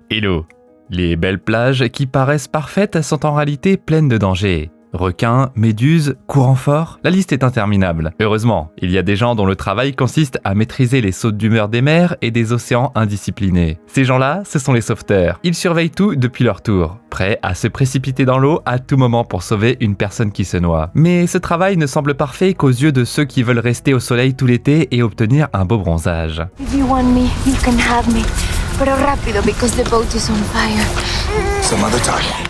Hello. Les belles plages qui paraissent parfaites sont en réalité pleines de dangers. Requins, méduses, courants forts, la liste est interminable. Heureusement, il y a des gens dont le travail consiste à maîtriser les sautes d'humeur des mers et des océans indisciplinés. Ces gens-là, ce sont les sauveteurs. Ils surveillent tout depuis leur tour, prêts à se précipiter dans l'eau à tout moment pour sauver une personne qui se noie. Mais ce travail ne semble parfait qu'aux yeux de ceux qui veulent rester au soleil tout l'été et obtenir un beau bronzage. If you want me, you can have me. Pero rápido because the boat is on fire. Some other time.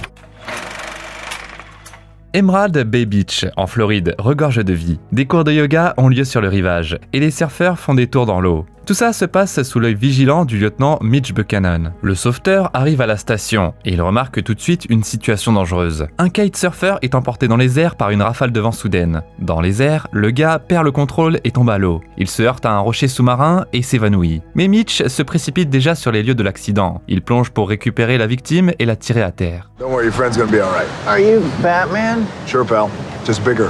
Emerald Bay Beach, en Floride, regorge de vie. Des cours de yoga ont lieu sur le rivage, et les surfeurs font des tours dans l'eau. Tout ça se passe sous l'œil vigilant du lieutenant Mitch Buchanan. Le sauveteur arrive à la station, et il remarque tout de suite une situation dangereuse. Un kitesurfer est emporté dans les airs par une rafale de vent soudaine. Dans les airs, le gars perd le contrôle et tombe à l'eau. Il se heurte à un rocher sous-marin et s'évanouit. Mais Mitch se précipite déjà sur les lieux de l'accident. Il plonge pour récupérer la victime et la tirer à terre. Don't worry, your friend's gonna be alright. Are you Batman? Sure, pal. Just bigger.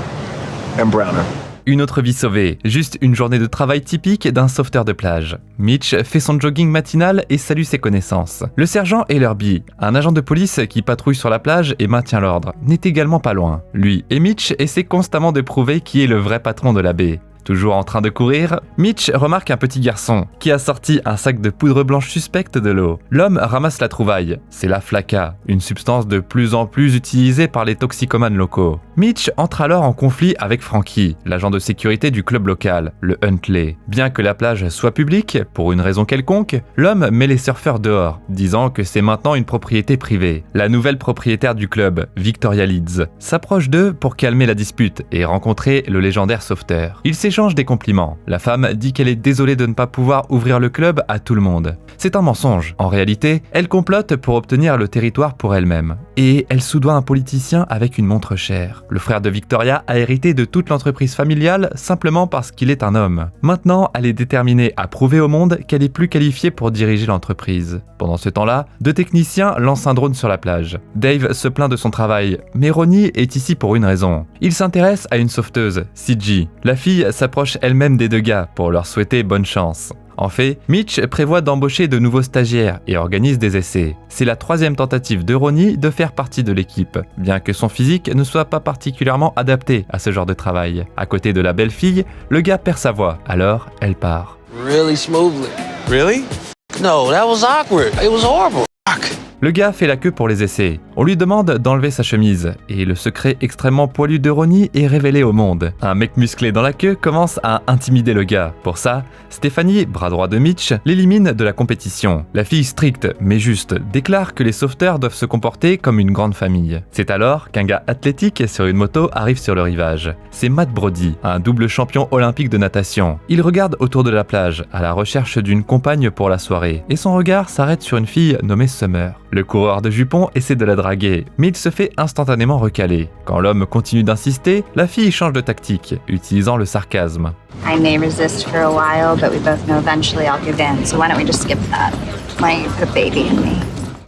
And browner. Une autre vie sauvée, juste une journée de travail typique d'un sauveteur de plage. Mitch fait son jogging matinal et salue ses connaissances. Le sergent Ellerby, un agent de police qui patrouille sur la plage et maintient l'ordre, n'est également pas loin. Lui et Mitch essaient constamment de prouver qui est le vrai patron de la baie. Toujours en train de courir, Mitch remarque un petit garçon qui a sorti un sac de poudre blanche suspecte de l'eau. L'homme ramasse la trouvaille, c'est la flaca, une substance de plus en plus utilisée par les toxicomanes locaux. Mitch entre alors en conflit avec Frankie, l'agent de sécurité du club local, le Huntley. Bien que la plage soit publique, pour une raison quelconque, l'homme met les surfeurs dehors, disant que c'est maintenant une propriété privée. La nouvelle propriétaire du club, Victoria Leeds, s'approche d'eux pour calmer la dispute et rencontrer le légendaire sauveteur. Ils s'échangent des compliments. La femme dit qu'elle est désolée de ne pas pouvoir ouvrir le club à tout le monde. C'est un mensonge. En réalité, elle complote pour obtenir le territoire pour elle-même. Et elle soudoie un politicien avec une montre chère. Le frère de Victoria a hérité de toute l'entreprise familiale simplement parce qu'il est un homme. Maintenant, elle est déterminée à prouver au monde qu'elle est plus qualifiée pour diriger l'entreprise. Pendant ce temps-là, deux techniciens lancent un drone sur la plage. Dave se plaint de son travail, mais Ronnie est ici pour une raison. Il s'intéresse à une sauveteuse, CG. La fille s'approche elle-même des deux gars pour leur souhaiter bonne chance. En fait, Mitch prévoit d'embaucher de nouveaux stagiaires et organise des essais. C'est la troisième tentative de Ronnie de faire partie de l'équipe, bien que son physique ne soit pas particulièrement adapté à ce genre de travail. À côté de la belle fille, le gars perd sa voix, alors elle part. Really smoothly. Really? No, that was awkward. It was horrible. Le gars fait la queue pour les essais. On lui demande d'enlever sa chemise, et le secret extrêmement poilu de Ronnie est révélé au monde. Un mec musclé dans la queue commence à intimider le gars. Pour ça, Stephanie, bras droit de Mitch, l'élimine de la compétition. La fille stricte, mais juste, déclare que les sauveteurs doivent se comporter comme une grande famille. C'est alors qu'un gars athlétique sur une moto arrive sur le rivage. C'est Matt Brody, un double champion olympique de natation. Il regarde autour de la plage, à la recherche d'une compagne pour la soirée, et son regard s'arrête sur une fille nommée Summer. Le coureur de jupons essaie de la draguer, mais il se fait instantanément recaler. Quand l'homme continue d'insister, la fille change de tactique, utilisant le sarcasme. I may resist for a while, but we both know eventually I'll give in, so why don't we just skip that? Why don't you put a baby in me?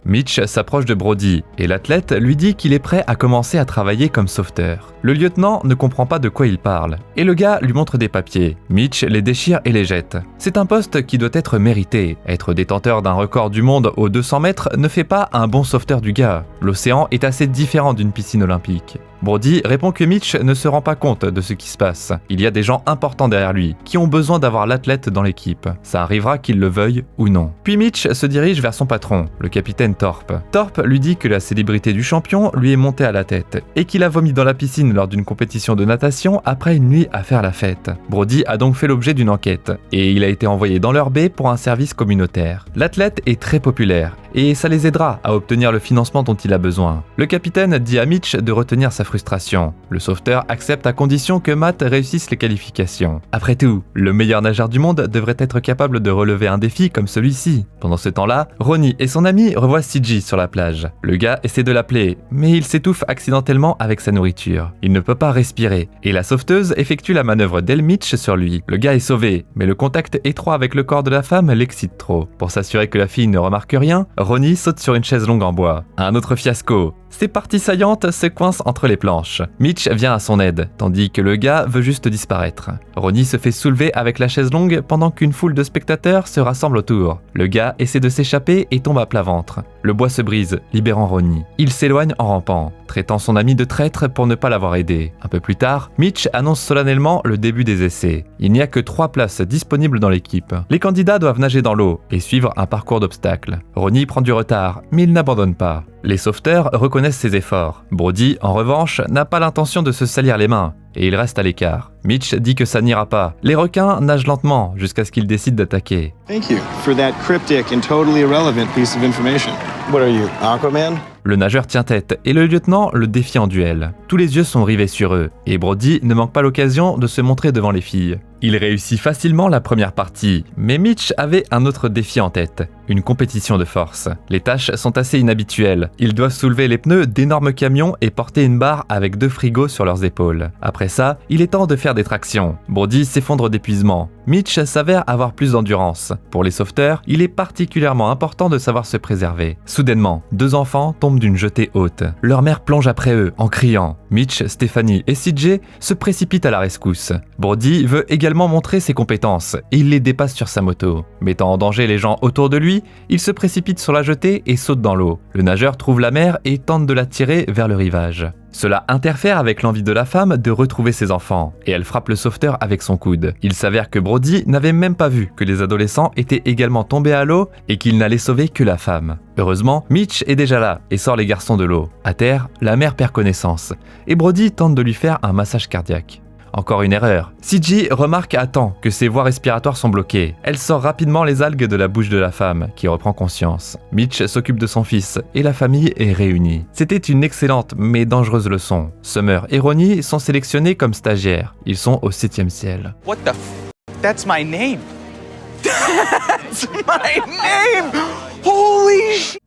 Mitch s'approche de Brody et l'athlète lui dit qu'il est prêt à commencer à travailler comme sauveteur. Le lieutenant ne comprend pas de quoi il parle et le gars lui montre des papiers. Mitch les déchire et les jette. C'est un poste qui doit être mérité. Être détenteur d'un record du monde aux 200 mètres ne fait pas un bon sauveteur du gars. L'océan est assez différent d'une piscine olympique. Brody répond que Mitch ne se rend pas compte de ce qui se passe. Il y a des gens importants derrière lui, qui ont besoin d'avoir l'athlète dans l'équipe. Ça arrivera qu'il le veuille ou non. Puis Mitch se dirige vers son patron, le capitaine Thorpe. Thorpe lui dit que la célébrité du champion lui est montée à la tête, et qu'il a vomi dans la piscine lors d'une compétition de natation après une nuit à faire la fête. Brody a donc fait l'objet d'une enquête, et il a été envoyé dans leur baie pour un service communautaire. L'athlète est très populaire, et ça les aidera à obtenir le financement dont il a besoin. Le capitaine dit à Mitch de retenir sa frustration. Le sauveteur accepte à condition que Matt réussisse les qualifications. Après tout, le meilleur nageur du monde devrait être capable de relever un défi comme celui-ci. Pendant ce temps-là, Ronnie et son ami revoient CG sur la plage. Le gars essaie de l'appeler, mais il s'étouffe accidentellement avec sa nourriture. Il ne peut pas respirer, et la sauveteuse effectue la manœuvre d'El Mitch sur lui. Le gars est sauvé, mais le contact étroit avec le corps de la femme l'excite trop. Pour s'assurer que la fille ne remarque rien, Ronnie saute sur une chaise longue en bois. Un autre fiasco. Ses parties saillantes se coincent entre les planches. Mitch vient à son aide, tandis que le gars veut juste disparaître. Ronnie se fait soulever avec la chaise longue pendant qu'une foule de spectateurs se rassemble autour. Le gars essaie de s'échapper et tombe à plat ventre. Le bois se brise, libérant Ronnie. Il s'éloigne en rampant, traitant son ami de traître pour ne pas l'avoir aidé. Un peu plus tard, Mitch annonce solennellement le début des essais. Il n'y a que 3 places disponibles dans l'équipe. Les candidats doivent nager dans l'eau et suivre un parcours d'obstacles. Ronnie prend du retard, mais il n'abandonne pas. Les sauveteurs reconnaissent ses efforts. Brody, en revanche, n'a pas l'intention de se salir les mains, et il reste à l'écart. Mitch dit que ça n'ira pas. Les requins nagent lentement jusqu'à ce qu'ils décident d'attaquer. Thank you for that cryptic and totally irrelevant piece of information. What are you, Aquaman? Le nageur tient tête et le lieutenant le défie en duel. Tous les yeux sont rivés sur eux, et Brody ne manque pas l'occasion de se montrer devant les filles. Il réussit facilement la première partie, mais Mitch avait un autre défi en tête, une compétition de force. Les tâches sont assez inhabituelles. Ils doivent soulever les pneus d'énormes camions et porter une barre avec 2 frigos sur leurs épaules. Après ça, il est temps de faire des tractions. Brody s'effondre d'épuisement. Mitch s'avère avoir plus d'endurance. Pour les sauveteurs, il est particulièrement important de savoir se préserver. Soudainement, 2 enfants tombent d'une jetée haute. Leur mère plonge après eux en criant. Mitch, Stephanie et CJ se précipitent à la rescousse. Brody veut également montrer ses compétences et il les dépasse sur sa moto. Mettant en danger les gens autour de lui, il se précipite sur la jetée et saute dans l'eau. Le nageur trouve la mer et tente de la tirer vers le rivage. Cela interfère avec l'envie de la femme de retrouver ses enfants, et elle frappe le sauveteur avec son coude. Il s'avère que Brody n'avait même pas vu que les adolescents étaient également tombés à l'eau et qu'il n'allait sauver que la femme. Heureusement, Mitch est déjà là et sort les garçons de l'eau. À terre, la mère perd connaissance, et Brody tente de lui faire un massage cardiaque. Encore une erreur. CJ remarque à temps que ses voies respiratoires sont bloquées. Elle sort rapidement les algues de la bouche de la femme, qui reprend conscience. Mitch s'occupe de son fils, et la famille est réunie. C'était une excellente mais dangereuse leçon. Summer et Ronnie sont sélectionnés comme stagiaires. Ils sont au 7e ciel. What the That's my name. That's my name. Holy shit.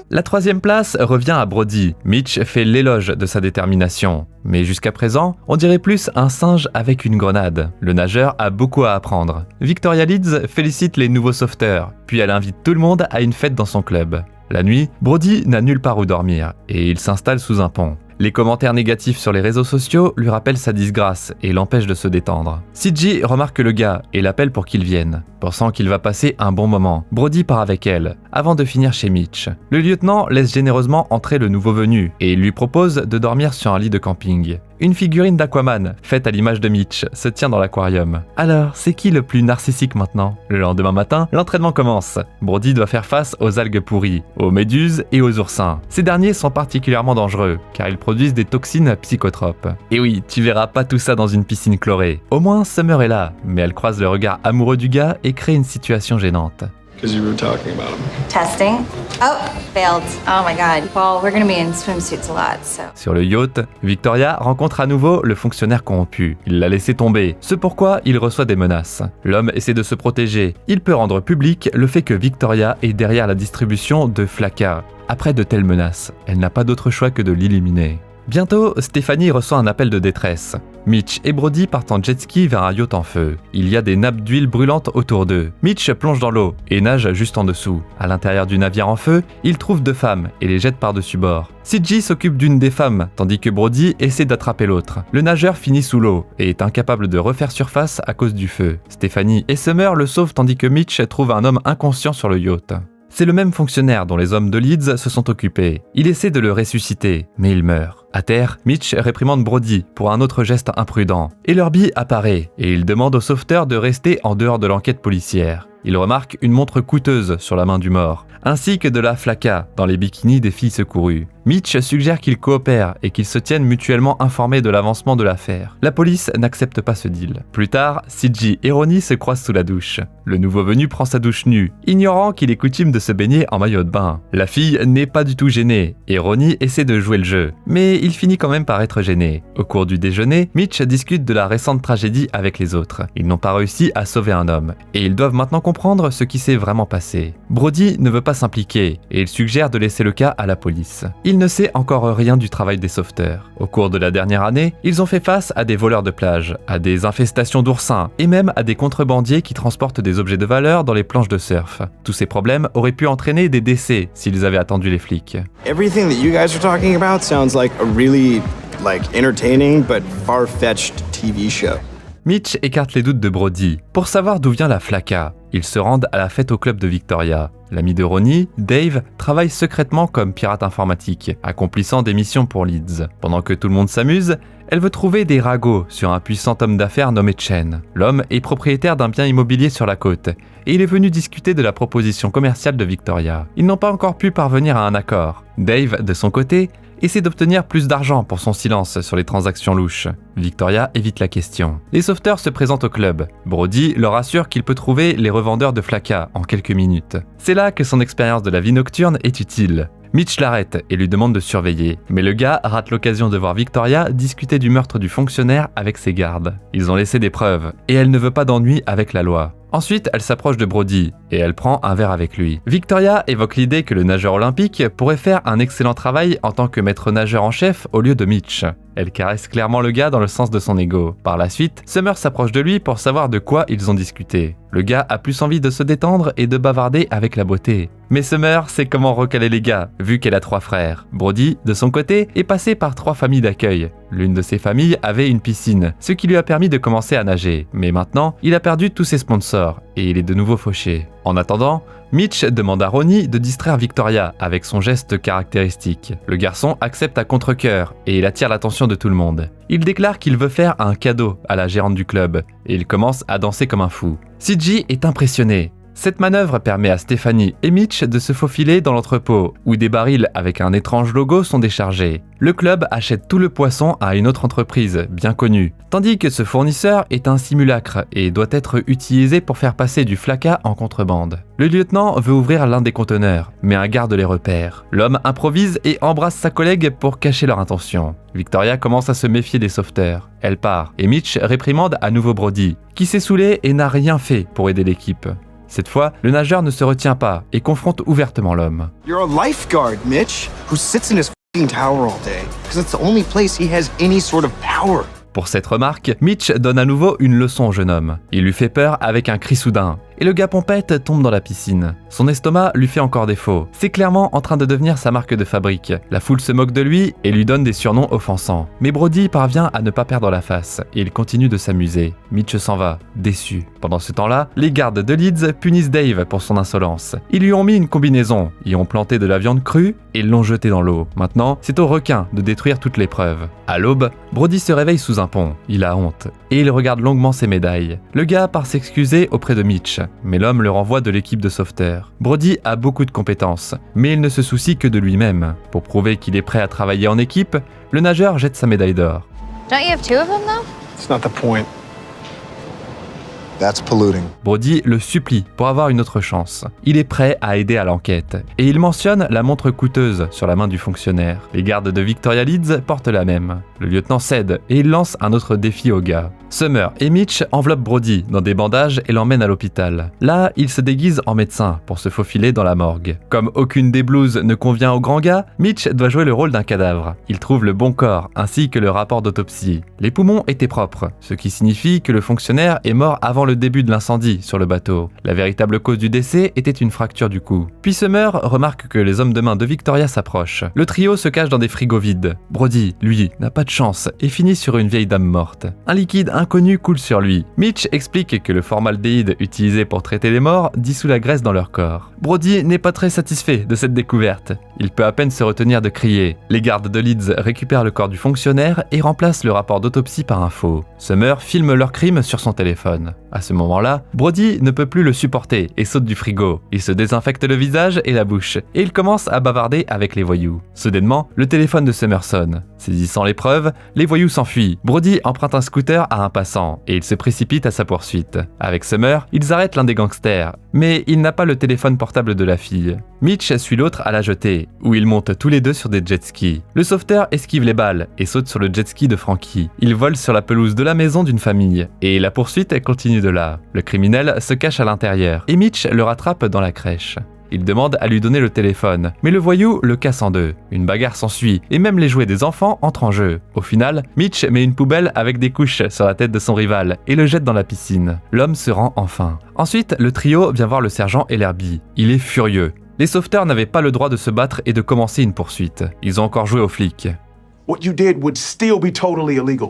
La 3e place revient à Brody. Mitch fait l'éloge de sa détermination. Mais jusqu'à présent, on dirait plus un singe avec une grenade. Le nageur a beaucoup à apprendre. Victoria Leeds félicite les nouveaux sauveteurs, puis elle invite tout le monde à une fête dans son club. La nuit, Brody n'a nulle part où dormir, et il s'installe sous un pont. Les commentaires négatifs sur les réseaux sociaux lui rappellent sa disgrâce et l'empêchent de se détendre. CJ remarque le gars et l'appelle pour qu'il vienne. Pensant qu'il va passer un bon moment, Brody part avec elle, avant de finir chez Mitch. Le lieutenant laisse généreusement entrer le nouveau venu et il lui propose de dormir sur un lit de camping. Une figurine d'Aquaman, faite à l'image de Mitch, se tient dans l'aquarium. Alors, c'est qui le plus narcissique maintenant? Le lendemain matin, l'entraînement commence. Brody doit faire face aux algues pourries, aux méduses et aux oursins. Ces derniers sont particulièrement dangereux, car ils produisent des toxines psychotropes. Et oui, tu verras pas tout ça dans une piscine chlorée. Au moins, Summer est là, mais elle croise le regard amoureux du gars et crée une situation gênante. Because you were talking about him. Testing. Oh, failed. Oh my god. Well, we're gonna be in swimsuits a lot, so. Sur le yacht, Victoria rencontre à nouveau le fonctionnaire corrompu. Il l'a laissé tomber, ce pourquoi il reçoit des menaces. L'homme essaie de se protéger. Il peut rendre public le fait que Victoria est derrière la distribution de Flaka. Après de telles menaces, elle n'a pas d'autre choix que de l'éliminer. Bientôt, Stephanie reçoit un appel de détresse. Mitch et Brody partent en jet ski vers un yacht en feu. Il y a des nappes d'huile brûlantes autour d'eux. Mitch plonge dans l'eau et nage juste en dessous. À l'intérieur du navire en feu, il trouve 2 femmes et les jette par-dessus bord. CJ s'occupe d'une des femmes, tandis que Brody essaie d'attraper l'autre. Le nageur finit sous l'eau et est incapable de refaire surface à cause du feu. Stephanie et Summer le sauvent tandis que Mitch trouve un homme inconscient sur le yacht. C'est le même fonctionnaire dont les hommes de Leeds se sont occupés. Il essaie de le ressusciter, mais il meurt. À terre, Mitch réprimande Brody pour un autre geste imprudent. Et Lurby apparaît, et il demande au sauveteur de rester en dehors de l'enquête policière. Il remarque une montre coûteuse sur la main du mort, ainsi que de la flaka dans les bikinis des filles secourues. Mitch suggère qu'ils coopèrent et qu'ils se tiennent mutuellement informés de l'avancement de l'affaire. La police n'accepte pas ce deal. Plus tard, CJ et Ronnie se croisent sous la douche. Le nouveau venu prend sa douche nue, ignorant qu'il est coutume de se baigner en maillot de bain. La fille n'est pas du tout gênée, et Ronnie essaie de jouer le jeu. Mais il finit quand même par être gêné. Au cours du déjeuner, Mitch discute de la récente tragédie avec les autres. Ils n'ont pas réussi à sauver un homme, et ils doivent maintenant comprendre ce qui s'est vraiment passé. Brody ne veut pas s'impliquer, et il suggère de laisser le cas à la police. Il il ne sait encore rien du travail des sauveteurs. Au cours de la dernière année, ils ont fait face à des voleurs de plage, à des infestations d'oursins et même à des contrebandiers qui transportent des objets de valeur dans les planches de surf. Tous ces problèmes auraient pu entraîner des décès s'ils avaient attendu les flics. Everything that you guys are talking about sounds like a really, entertaining but far-fetched TV show. Mitch écarte les doutes de Brody. Pour savoir d'où vient la flaka, ils se rendent à la fête au club de Victoria. L'ami de Ronnie, Dave, travaille secrètement comme pirate informatique, accomplissant des missions pour Leeds. Pendant que tout le monde s'amuse, elle veut trouver des ragots sur un puissant homme d'affaires nommé Chen. L'homme est propriétaire d'un bien immobilier sur la côte, et il est venu discuter de la proposition commerciale de Victoria. Ils n'ont pas encore pu parvenir à un accord. Dave, de son côté, essaie d'obtenir plus d'argent pour son silence sur les transactions louches. Victoria évite la question. Les sauveteurs se présentent au club. Brody leur assure qu'il peut trouver les revendeurs de flaka en quelques minutes. C'est là que son expérience de la vie nocturne est utile. Mitch l'arrête et lui demande de surveiller, mais le gars rate l'occasion de voir Victoria discuter du meurtre du fonctionnaire avec ses gardes. Ils ont laissé des preuves, et elle ne veut pas d'ennui avec la loi. Ensuite, elle s'approche de Brody, et elle prend un verre avec lui. Victoria évoque l'idée que le nageur olympique pourrait faire un excellent travail en tant que maître nageur en chef au lieu de Mitch. Elle caresse clairement le gars dans le sens de son ego. Par la suite, Summer s'approche de lui pour savoir de quoi ils ont discuté. Le gars a plus envie de se détendre et de bavarder avec la beauté. Mais Summer sait comment recaler les gars, vu qu'elle a 3 frères. Brody, de son côté, est passé par 3 familles d'accueil. L'une de ces familles avait une piscine, ce qui lui a permis de commencer à nager. Mais maintenant, il a perdu tous ses sponsors, et il est de nouveau fauché. En attendant, Mitch demande à Ronnie de distraire Victoria avec son geste caractéristique. Le garçon accepte à contre-cœur et il attire l'attention de tout le monde. Il déclare qu'il veut faire un cadeau à la gérante du club et il commence à danser comme un fou. CJ est impressionné. Cette manœuvre permet à Stephanie et Mitch de se faufiler dans l'entrepôt, où des barils avec un étrange logo sont déchargés. Le club achète tout le poisson à une autre entreprise, bien connue, tandis que ce fournisseur est un simulacre et doit être utilisé pour faire passer du flaka en contrebande. Le lieutenant veut ouvrir l'un des conteneurs, mais un garde les repère. L'homme improvise et embrasse sa collègue pour cacher leur intention. Victoria commence à se méfier des sauveteurs. Elle part, et Mitch réprimande à nouveau Brody, qui s'est saoulé et n'a rien fait pour aider l'équipe. Cette fois, le nageur ne se retient pas et confronte ouvertement l'homme. You're a lifeguard, Mitch, who sits in his f***ing tower all day, because it's the only place he has any sort of power. Pour cette remarque, Mitch donne à nouveau une leçon au jeune homme. Il lui fait peur avec un cri soudain, et le gars pompette tombe dans la piscine. Son estomac lui fait encore défaut. C'est clairement en train de devenir sa marque de fabrique. La foule se moque de lui et lui donne des surnoms offensants. Mais Brody parvient à ne pas perdre la face, et il continue de s'amuser. Mitch s'en va, déçu. Pendant ce temps-là, les gardes de Leeds punissent Dave pour son insolence. Ils lui ont mis une combinaison, y ont planté de la viande crue et l'ont jeté dans l'eau. Maintenant, c'est au requin de détruire toutes les preuves. À l'aube, Brody se réveille sous un pont. Il a honte, et il regarde longuement ses médailles. Le gars part s'excuser auprès de Mitch, mais l'homme le renvoie de l'équipe de sauveteurs. Brody a beaucoup de compétences, mais il ne se soucie que de lui-même. Pour prouver qu'il est prêt à travailler en équipe, le nageur jette sa médaille d'or. Don't you have 2 of them, though? It's not the point. That's polluting. Brody le supplie pour avoir une autre chance. Il est prêt à aider à l'enquête, et il mentionne la montre coûteuse sur la main du fonctionnaire. Les gardes de Victoria Leeds portent la même. Le lieutenant cède, et il lance un autre défi au gars. Summer et Mitch enveloppent Brody dans des bandages et l'emmènent à l'hôpital. Là, il se déguise en médecin pour se faufiler dans la morgue. Comme aucune des blouses ne convient au grand gars, Mitch doit jouer le rôle d'un cadavre. Il trouve le bon corps, ainsi que le rapport d'autopsie. Les poumons étaient propres, ce qui signifie que le fonctionnaire est mort avant le début de l'incendie sur le bateau. La véritable cause du décès était une fracture du cou. Puis Summer remarque que les hommes de main de Victoria s'approchent. Le trio se cache dans des frigos vides. Brody, lui, n'a pas de chance et finit sur une vieille dame morte. Un liquide inconnu coule sur lui. Mitch explique que le formaldéhyde utilisé pour traiter les morts dissout la graisse dans leur corps. Brody n'est pas très satisfait de cette découverte. Il peut à peine se retenir de crier. Les gardes de Leeds récupèrent le corps du fonctionnaire et remplacent le rapport d'autopsie par un faux. Summer filme leur crime sur son téléphone. À ce moment-là, Brody ne peut plus le supporter et saute du frigo. Il se désinfecte le visage et la bouche, et il commence à bavarder avec les voyous. Soudainement, le téléphone de Summer sonne. Saisissant les preuves, les voyous s'enfuient. Brody emprunte un scooter à un passant, et il se précipite à sa poursuite. Avec Summer, ils arrêtent l'un des gangsters, mais il n'a pas le téléphone portable de la fille. Mitch suit l'autre à la jetée, où ils montent tous les deux sur des jet skis. Le sauveteur esquive les balles et saute sur le jet ski de Frankie. Il vole sur la pelouse de la maison d'une famille, et la poursuite continue de là. Le criminel se cache à l'intérieur, et Mitch le rattrape dans la crèche. Il demande à lui donner le téléphone, mais le voyou le casse en deux. Une bagarre s'ensuit, et même les jouets des enfants entrent en jeu. Au final, Mitch met une poubelle avec des couches sur la tête de son rival et le jette dans la piscine. L'homme se rend enfin. Ensuite, le trio vient voir le sergent Ellerby. Il est furieux. Les sauveteurs n'avaient pas le droit de se battre et de commencer une poursuite. Ils ont encore joué aux flics. What you did would still be totally illegal.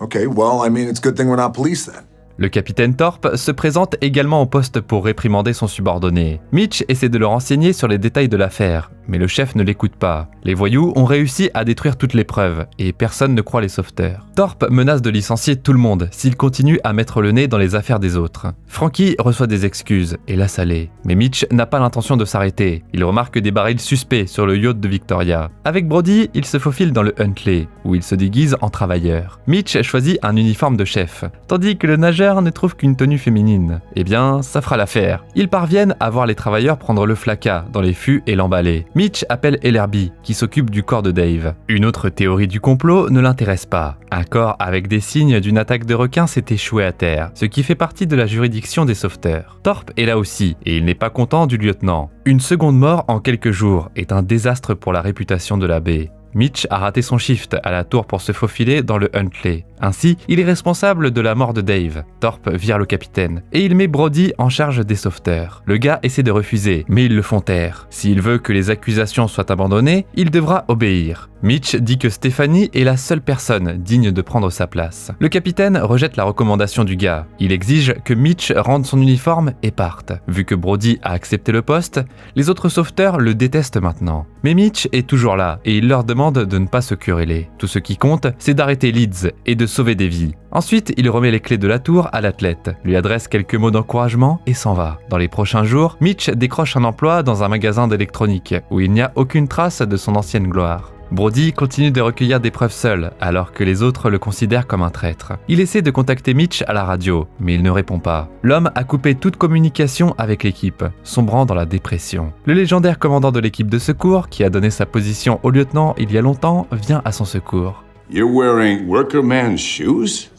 Okay, well, I mean, it's a good thing we're not police then. Le capitaine Thorpe se présente également au poste pour réprimander son subordonné. Mitch essaie de le renseigner sur les détails de l'affaire, mais le chef ne l'écoute pas. Les voyous ont réussi à détruire toutes les preuves, et personne ne croit les sauveteurs. Thorpe menace de licencier tout le monde s'il continue à mettre le nez dans les affaires des autres. Frankie reçoit des excuses et laisse aller. Mais Mitch n'a pas l'intention de s'arrêter. Il remarque des barils suspects sur le yacht de Victoria. Avec Brody, il se faufile dans le Huntley, où il se déguise en travailleur. Mitch choisit un uniforme de chef, tandis que le nageur ne trouve qu'une tenue féminine. Eh bien, ça fera l'affaire. Ils parviennent à voir les travailleurs prendre le flacas dans les fûts et l'emballer. Mitch appelle Ellerby, qui s'occupe du corps de Dave. Une autre théorie du complot ne l'intéresse pas. Un corps avec des signes d'une attaque de requin s'est échoué à terre, ce qui fait partie de la juridiction des sauveteurs. Thorpe est là aussi, et il n'est pas content du lieutenant. Une seconde mort en quelques jours est un désastre pour la réputation de la baie. Mitch a raté son shift à la tour pour se faufiler dans le Huntley. Ainsi, il est responsable de la mort de Dave. Thorpe vire le capitaine et il met Brody en charge des sauveteurs. Le gars essaie de refuser, mais ils le font taire. S'il veut que les accusations soient abandonnées, il devra obéir. Mitch dit que Stephanie est la seule personne digne de prendre sa place. Le capitaine rejette la recommandation du gars. Il exige que Mitch rende son uniforme et parte. Vu que Brody a accepté le poste, les autres sauveteurs le détestent maintenant. Mais Mitch est toujours là et il leur demande de ne pas se quereller. Tout ce qui compte, c'est d'arrêter Leeds et de sauver des vies. Ensuite, il remet les clés de la tour à l'athlète, lui adresse quelques mots d'encouragement et s'en va. Dans les prochains jours, Mitch décroche un emploi dans un magasin d'électronique où il n'y a aucune trace de son ancienne gloire. Brody continue de recueillir des preuves seul, alors que les autres le considèrent comme un traître. Il essaie de contacter Mitch à la radio, mais il ne répond pas. L'homme a coupé toute communication avec l'équipe, sombrant dans la dépression. Le légendaire commandant de l'équipe de secours, qui a donné sa position au lieutenant il y a longtemps, vient à son secours. You're wearing workerman's shoes?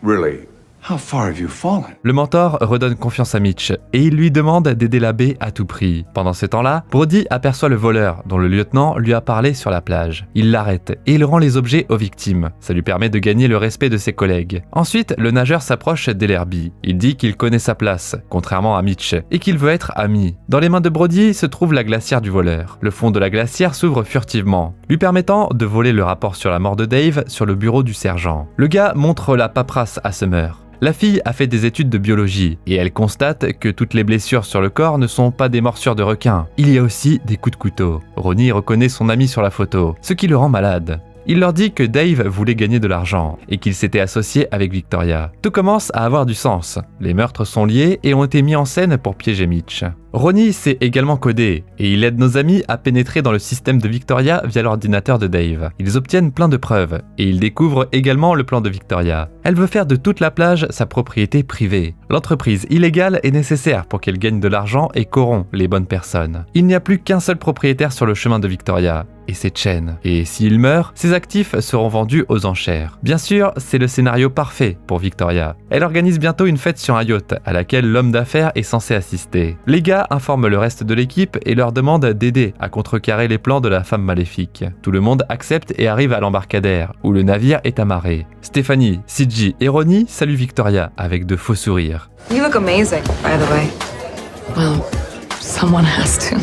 Really? How far have you fallen? Le mentor redonne confiance à Mitch et il lui demande d'aider la baie à tout prix. Pendant ce temps-là, Brody aperçoit le voleur dont le lieutenant lui a parlé sur la plage. Il l'arrête et il rend les objets aux victimes. Ça lui permet de gagner le respect de ses collègues. Ensuite, le nageur s'approche d'Ellerby. Il dit qu'il connaît sa place, contrairement à Mitch, et qu'il veut être ami. Dans les mains de Brody se trouve la glacière du voleur. Le fond de la glacière s'ouvre furtivement, lui permettant de voler le rapport sur la mort de Dave sur le bureau du sergent. Le gars montre la paperasse à Summer. La fille a fait des études de biologie et elle constate que toutes les blessures sur le corps ne sont pas des morsures de requin. Il y a aussi des coups de couteau. Ronnie reconnaît son ami sur la photo, ce qui le rend malade. Il leur dit que Dave voulait gagner de l'argent et qu'il s'était associé avec Victoria. Tout commence à avoir du sens. Les meurtres sont liés et ont été mis en scène pour piéger Mitch. Ronnie sait également coder et il aide nos amis à pénétrer dans le système de Victoria via l'ordinateur de Dave. Ils obtiennent plein de preuves et ils découvrent également le plan de Victoria. Elle veut faire de toute la plage sa propriété privée. L'entreprise illégale est nécessaire pour qu'elle gagne de l'argent et corrompt les bonnes personnes. Il n'y a plus qu'un seul propriétaire sur le chemin de Victoria, et c'est Chen. Et s'il meurt, ses actifs seront vendus aux enchères. Bien sûr, c'est le scénario parfait pour Victoria. Elle organise bientôt une fête sur un yacht à laquelle l'homme d'affaires est censé assister. Les gars informent le reste de l'équipe et leur demandent d'aider à contrecarrer les plans de la femme maléfique. Tout le monde accepte et arrive à l'embarcadère, où le navire est amarré. Stephanie, CG et Ronnie saluent Victoria avec de faux sourires. You look amazing, by the way. Well, someone has to.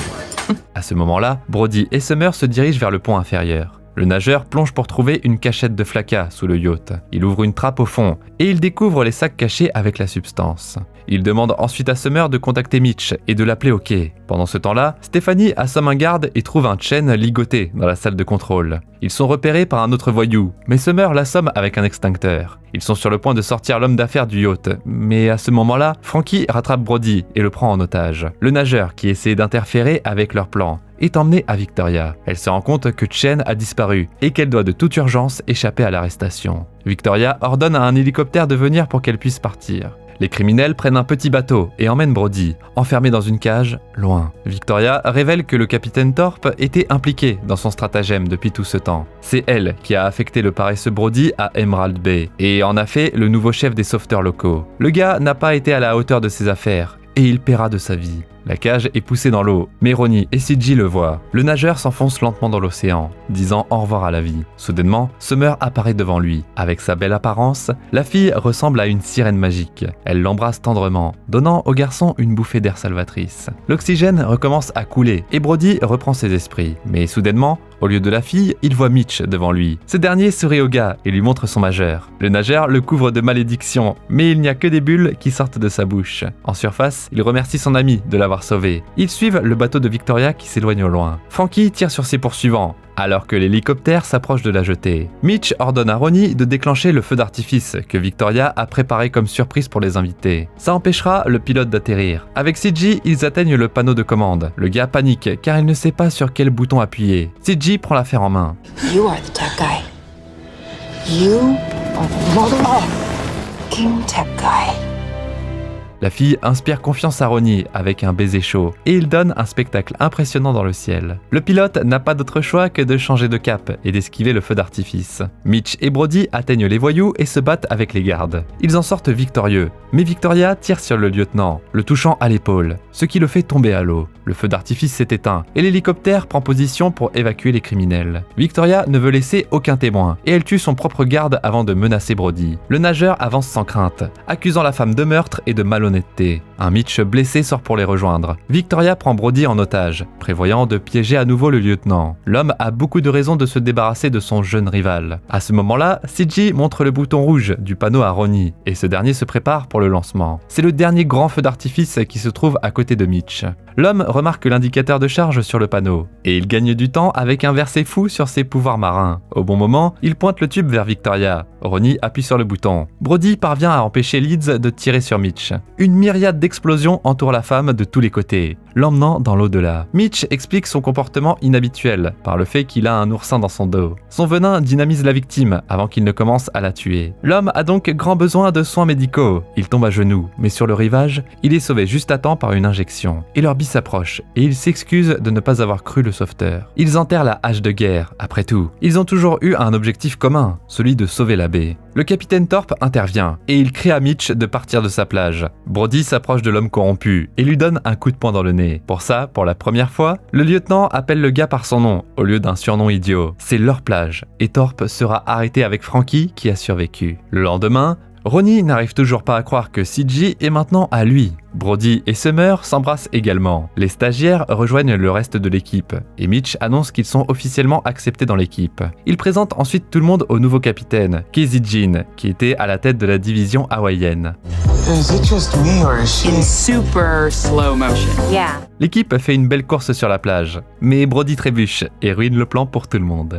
À ce moment-là, Brody et Summer se dirigent vers le pont inférieur. Le nageur plonge pour trouver une cachette de flacas sous le yacht. Il ouvre une trappe au fond et il découvre les sacs cachés avec la substance. Il demande ensuite à Summer de contacter Mitch et de l'appeler au quai. Pendant ce temps-là, Stephanie assomme un garde et trouve un Chen ligoté dans la salle de contrôle. Ils sont repérés par un autre voyou, mais Summer l'assomme avec un extincteur. Ils sont sur le point de sortir l'homme d'affaires du yacht, mais à ce moment-là, Frankie rattrape Brody et le prend en otage. Le nageur, qui essaie d'interférer avec leur plan, est emmené à Victoria. Elle se rend compte que Chen a disparu et qu'elle doit de toute urgence échapper à l'arrestation. Victoria ordonne à un hélicoptère de venir pour qu'elle puisse partir. Les criminels prennent un petit bateau et emmènent Brody, enfermé dans une cage, loin. Victoria révèle que le capitaine Thorpe était impliqué dans son stratagème depuis tout ce temps. C'est elle qui a affecté le paresseux Brody à Emerald Bay et en a fait le nouveau chef des sauveteurs locaux. Le gars n'a pas été à la hauteur de ses affaires et il paiera de sa vie. La cage est poussée dans l'eau, mais Ronnie et CG le voient. Le nageur s'enfonce lentement dans l'océan, disant au revoir à la vie. Soudainement, Summer apparaît devant lui. Avec sa belle apparence, la fille ressemble à une sirène magique. Elle l'embrasse tendrement, donnant au garçon une bouffée d'air salvatrice. L'oxygène recommence à couler et Brody reprend ses esprits. Mais soudainement, au lieu de la fille, il voit Mitch devant lui. Ce dernier sourit au gars et lui montre son majeur. Le nageur le couvre de malédictions, mais il n'y a que des bulles qui sortent de sa bouche. En surface, il remercie son ami de l'avoir sauvé. Ils suivent le bateau de Victoria qui s'éloigne au loin. Frankie tire sur ses poursuivants, alors que l'hélicoptère s'approche de la jetée. Mitch ordonne à Ronnie de déclencher le feu d'artifice que Victoria a préparé comme surprise pour les invités. Ça empêchera le pilote d'atterrir. Avec CG, ils atteignent le panneau de commande. Le gars panique car il ne sait pas sur quel bouton appuyer. CG prend l'affaire en main. You are the tech guy. You are the motherfucking tech guy. La fille inspire confiance à Ronnie avec un baiser chaud et il donne un spectacle impressionnant dans le ciel. Le pilote n'a pas d'autre choix que de changer de cap et d'esquiver le feu d'artifice. Mitch et Brody atteignent les voyous et se battent avec les gardes. Ils en sortent victorieux, mais Victoria tire sur le lieutenant, le touchant à l'épaule, ce qui le fait tomber à l'eau. Le feu d'artifice s'est éteint et l'hélicoptère prend position pour évacuer les criminels. Victoria ne veut laisser aucun témoin et elle tue son propre garde avant de menacer Brody. Le nageur avance sans crainte, accusant la femme de meurtre et de malhonnêteté. Un Mitch blessé sort pour les rejoindre. Victoria prend Brody en otage, prévoyant de piéger à nouveau le lieutenant. L'homme a beaucoup de raisons de se débarrasser de son jeune rival. À ce moment-là, CG montre le bouton rouge du panneau à Ronnie et ce dernier se prépare pour le lancement. C'est le dernier grand feu d'artifice qui se trouve à côté de Mitch. L'homme remarque l'indicateur de charge sur le panneau et il gagne du temps avec un verset fou sur ses pouvoirs marins. Au bon moment, il pointe le tube vers Victoria. Ronnie appuie sur le bouton. Brody parvient à empêcher Leeds de tirer sur Mitch. Une myriade d'explosions entoure la femme de tous les côtés, l'emmenant dans l'au-delà. Mitch explique son comportement inhabituel par le fait qu'il a un oursin dans son dos. Son venin dynamise la victime avant qu'il ne commence à la tuer. L'homme a donc grand besoin de soins médicaux. Il tombe à genoux, mais sur le rivage, il est sauvé juste à temps par une injection. Et leur bis s'approche, et il s'excuse de ne pas avoir cru le sauveteur. Ils enterrent la hache de guerre, après tout. Ils ont toujours eu un objectif commun, celui de sauver la baie. Le capitaine Thorpe intervient, et il crie à Mitch de partir de sa plage. Brody s'approche de l'homme corrompu, et lui donne un coup de poing dans le nez. Pour ça, pour la première fois, le lieutenant appelle le gars par son nom, au lieu d'un surnom idiot. C'est leur plage, et Thorpe sera arrêté avec Frankie, qui a survécu. Le lendemain, Ronnie n'arrive toujours pas à croire que CG est maintenant à lui. Brody et Summer s'embrassent également. Les stagiaires rejoignent le reste de l'équipe et Mitch annonce qu'ils sont officiellement acceptés dans l'équipe. Il présente ensuite tout le monde au nouveau capitaine, Casey Jean, qui était à la tête de la division hawaïenne. Is it just me or is she... In super slow motion. Yeah. L'équipe fait une belle course sur la plage, mais Brody trébuche et ruine le plan pour tout le monde.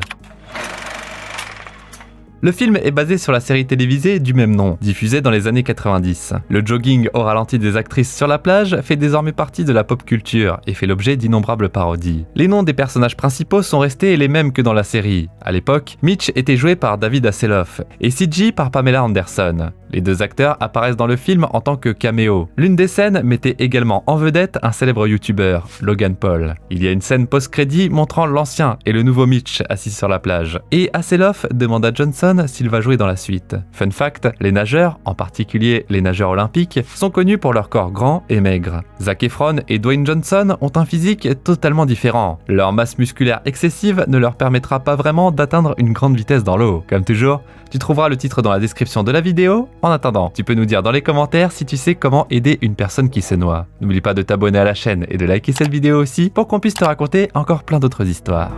Le film est basé sur la série télévisée du même nom, diffusée dans les années 90. Le jogging au ralenti des actrices sur la plage fait désormais partie de la pop culture et fait l'objet d'innombrables parodies. Les noms des personnages principaux sont restés les mêmes que dans la série. À l'époque, Mitch était joué par David Hasselhoff et CG par Pamela Anderson. Les deux acteurs apparaissent dans le film en tant que caméo. L'une des scènes mettait également en vedette un célèbre youtubeur, Logan Paul. Il y a une scène post-crédit montrant l'ancien et le nouveau Mitch assis sur la plage. Et Hasselhoff demande à Johnson s'il va jouer dans la suite. Fun fact, les nageurs, en particulier les nageurs olympiques, sont connus pour leur corps grand et maigre. Zac Efron et Dwayne Johnson ont un physique totalement différent. Leur masse musculaire excessive ne leur permettra pas vraiment d'atteindre une grande vitesse dans l'eau. Comme toujours, tu trouveras le titre dans la description de la vidéo. En attendant, tu peux nous dire dans les commentaires si tu sais comment aider une personne qui se noie. N'oublie pas de t'abonner à la chaîne et de liker cette vidéo aussi pour qu'on puisse te raconter encore plein d'autres histoires.